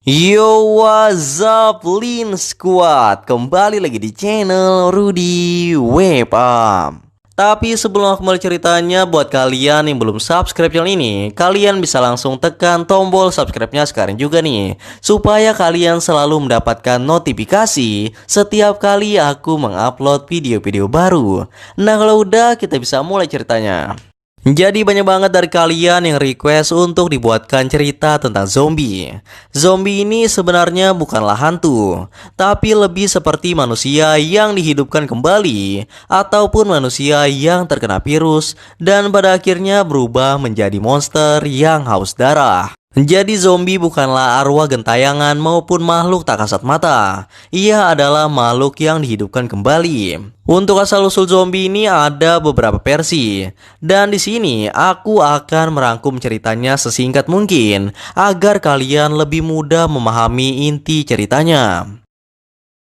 Yo, what's up, Lean Squad? Kembali lagi di channel Rudy Webam. Tapi sebelum aku mulai ceritanya, buat kalian yang belum subscribe channel ini, kalian bisa langsung tekan tombol subscribe-nya sekarang juga nih, supaya kalian selalu mendapatkan notifikasi setiap kali aku mengupload video-video baru. Nah, kalau udah, kita bisa mulai ceritanya. Jadi banyak banget dari kalian yang request untuk dibuatkan cerita tentang zombie. Zombie ini sebenarnya bukanlah hantu, tapi lebih seperti manusia yang dihidupkan kembali, ataupun manusia yang terkena virus dan pada akhirnya berubah menjadi monster yang haus darah. Jadi zombie bukanlah arwah gentayangan maupun makhluk tak kasat mata. Ia adalah makhluk yang dihidupkan kembali. Untuk asal-usul zombie ini ada beberapa versi. Dan di sini aku akan merangkum ceritanya sesingkat mungkin agar kalian lebih mudah memahami inti ceritanya.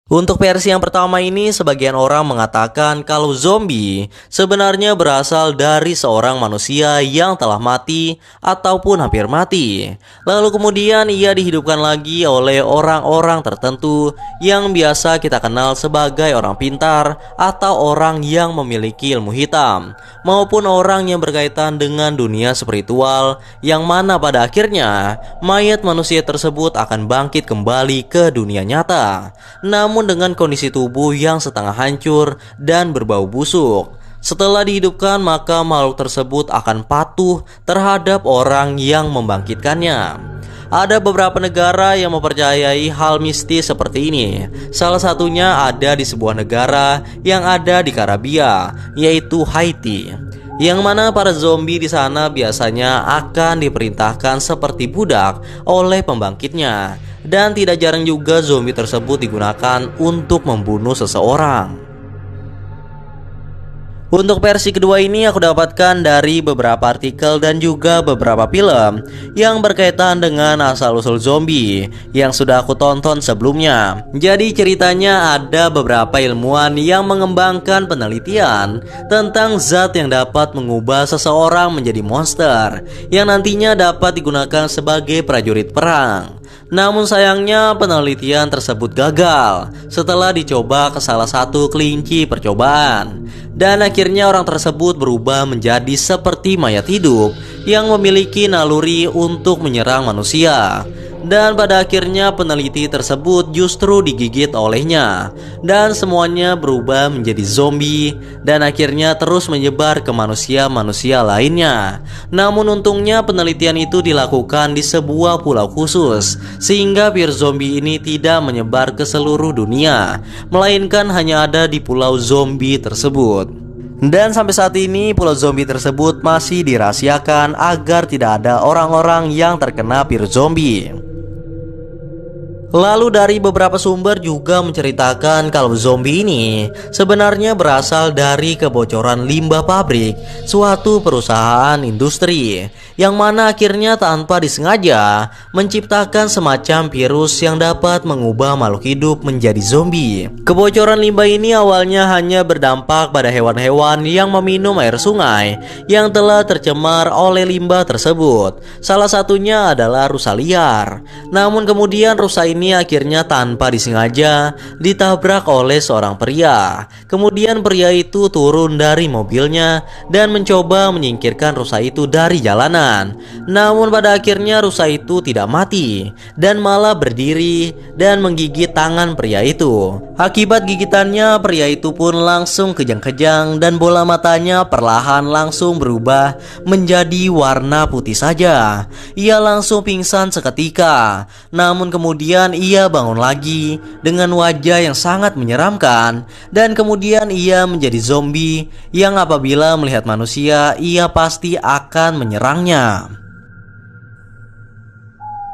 Untuk versi yang pertama ini, sebagian orang mengatakan kalau zombie sebenarnya berasal dari seorang manusia yang telah mati ataupun hampir mati. Lalu kemudian ia dihidupkan lagi oleh orang-orang tertentu yang biasa kita kenal sebagai orang pintar atau orang yang memiliki ilmu hitam, maupun orang yang berkaitan dengan dunia spiritual, yang mana pada akhirnya mayat manusia tersebut akan bangkit kembali ke dunia nyata, namun dengan kondisi tubuh yang setengah hancur dan berbau busuk. Setelah dihidupkan, maka makhluk tersebut akan patuh terhadap orang yang membangkitkannya. Ada beberapa negara yang mempercayai hal mistis seperti ini. Salah satunya ada di sebuah negara yang ada di Karibia, yaitu Haiti, yang mana para zombie di sana biasanya akan diperintahkan seperti budak oleh pembangkitnya. Dan tidak jarang juga zombie tersebut digunakan untuk membunuh seseorang. Untuk versi kedua ini aku dapatkan dari beberapa artikel dan juga beberapa film yang berkaitan dengan asal-usul zombie yang sudah aku tonton sebelumnya. Jadi ceritanya ada beberapa ilmuwan yang mengembangkan penelitian tentang zat yang dapat mengubah seseorang menjadi monster yang nantinya dapat digunakan sebagai prajurit perang. Namun sayangnya penelitian tersebut gagal setelah dicoba ke salah satu kelinci percobaan. Dan akhirnya orang tersebut berubah menjadi seperti mayat hidup yang memiliki naluri untuk menyerang manusia. Dan pada akhirnya peneliti tersebut justru digigit olehnya, dan semuanya berubah menjadi zombie dan akhirnya terus menyebar ke manusia-manusia lainnya. Namun untungnya penelitian itu dilakukan di sebuah pulau khusus, sehingga virus zombie ini tidak menyebar ke seluruh dunia, melainkan hanya ada di pulau zombie tersebut. Dan sampai saat ini pulau zombie tersebut masih dirahasiakan agar tidak ada orang-orang yang terkena virus zombie. Lalu dari beberapa sumber juga menceritakan kalau zombie ini sebenarnya berasal dari kebocoran limbah pabrik suatu perusahaan industri, yang mana akhirnya tanpa disengaja menciptakan semacam virus yang dapat mengubah makhluk hidup menjadi zombie. Kebocoran limbah ini awalnya hanya berdampak pada hewan-hewan yang meminum air sungai yang telah tercemar oleh limbah tersebut. Salah satunya adalah rusa liar. Namun kemudian rusa ini akhirnya tanpa disengaja ditabrak oleh seorang pria. Kemudian pria itu turun dari mobilnya dan mencoba menyingkirkan rusa itu dari jalanan. Namun pada akhirnya rusa itu tidak mati dan malah berdiri dan menggigit tangan pria itu. Akibat gigitannya, pria itu pun langsung kejang-kejang dan bola matanya perlahan langsung berubah menjadi warna putih saja. Ia langsung pingsan seketika. Namun kemudian ia bangun lagi dengan wajah yang sangat menyeramkan, dan kemudian ia menjadi zombie yang apabila melihat manusia ia pasti akan menyerangnya.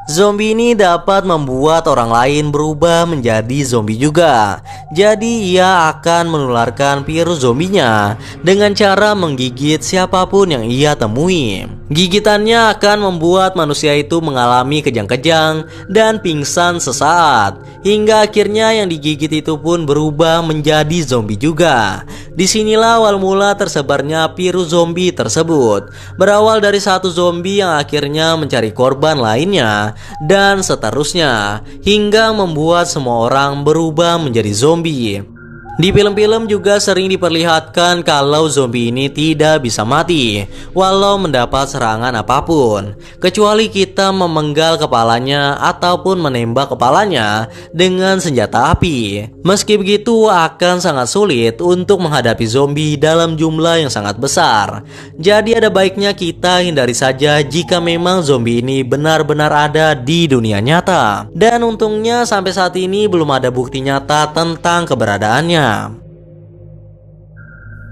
Zombie ini dapat membuat orang lain berubah menjadi zombie juga. Jadi ia akan menularkan virus zombinya dengan cara menggigit siapapun yang ia temui. Gigitannya akan membuat manusia itu mengalami kejang-kejang dan pingsan sesaat, hingga akhirnya yang digigit itu pun berubah menjadi zombie juga. Disinilah awal mula tersebarnya virus zombie tersebut. Berawal dari satu zombie yang akhirnya mencari korban lainnya dan seterusnya, hingga membuat semua orang berubah menjadi zombie. Di film-film juga sering diperlihatkan kalau zombie ini tidak bisa mati walau mendapat serangan apapun, kecuali kita memenggal kepalanya ataupun menembak kepalanya dengan senjata api. Meski begitu akan sangat sulit untuk menghadapi zombie dalam jumlah yang sangat besar. Jadi ada baiknya kita hindari saja jika memang zombie ini benar-benar ada di dunia nyata. Dan untungnya sampai saat ini belum ada bukti nyata tentang keberadaannya.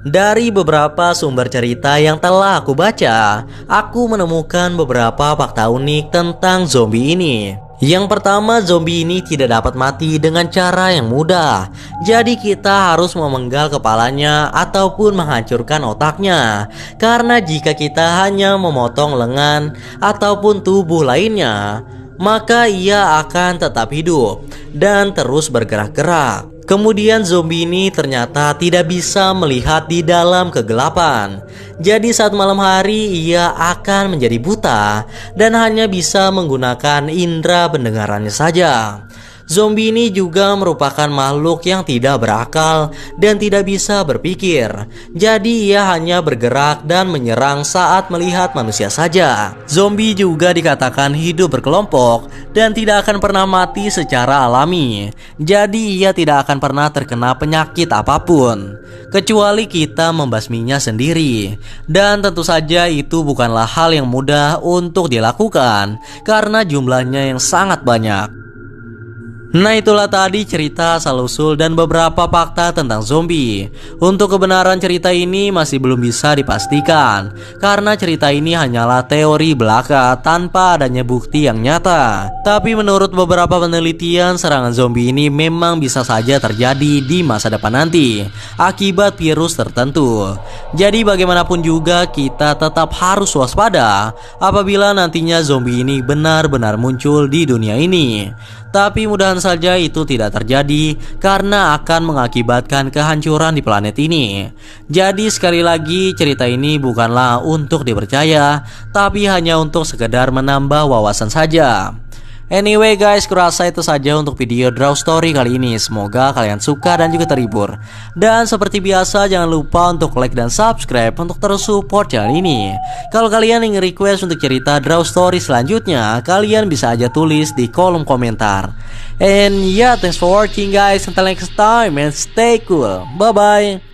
Dari beberapa sumber cerita yang telah aku baca, aku menemukan beberapa fakta unik tentang zombie ini. Yang pertama, zombie ini tidak dapat mati dengan cara yang mudah. Jadi kita harus memenggal kepalanya ataupun menghancurkan otaknya. Karena jika kita hanya memotong lengan ataupun tubuh lainnya, maka ia akan tetap hidup dan terus bergerak-gerak. Kemudian zombie ini ternyata tidak bisa melihat di dalam kegelapan. Jadi saat malam hari ia akan menjadi buta dan hanya bisa menggunakan indera pendengarannya saja. Zombie ini juga merupakan makhluk yang tidak berakal dan tidak bisa berpikir. Jadi ia hanya bergerak dan menyerang saat melihat manusia saja. Zombie juga dikatakan hidup berkelompok dan tidak akan pernah mati secara alami. Jadi ia tidak akan pernah terkena penyakit apapun, kecuali kita membasminya sendiri. Dan tentu saja itu bukanlah hal yang mudah untuk dilakukan karena jumlahnya yang sangat banyak. Nah, itulah tadi cerita asal-usul dan beberapa fakta tentang zombie. Untuk kebenaran cerita ini masih belum bisa dipastikan, karena cerita ini hanyalah teori belaka tanpa adanya bukti yang nyata. Tapi menurut beberapa penelitian, serangan zombie ini memang bisa saja terjadi di masa depan nanti akibat virus tertentu. Jadi bagaimanapun juga kita tetap harus waspada apabila nantinya zombie ini benar-benar muncul di dunia ini. Tapi mudahan saja itu tidak terjadi karena akan mengakibatkan kehancuran di planet ini. Jadi sekali lagi cerita ini bukanlah untuk dipercaya, tapi hanya untuk sekedar menambah wawasan saja. Anyway guys, kurasa itu saja untuk video Draw Story kali ini. Semoga kalian suka dan juga terhibur. Dan seperti biasa jangan lupa untuk like dan subscribe untuk terus support channel ini. Kalau kalian ingin request untuk cerita Draw Story selanjutnya, kalian bisa aja tulis di kolom komentar. And yeah, thanks for watching guys. Until next time and stay cool. Bye bye.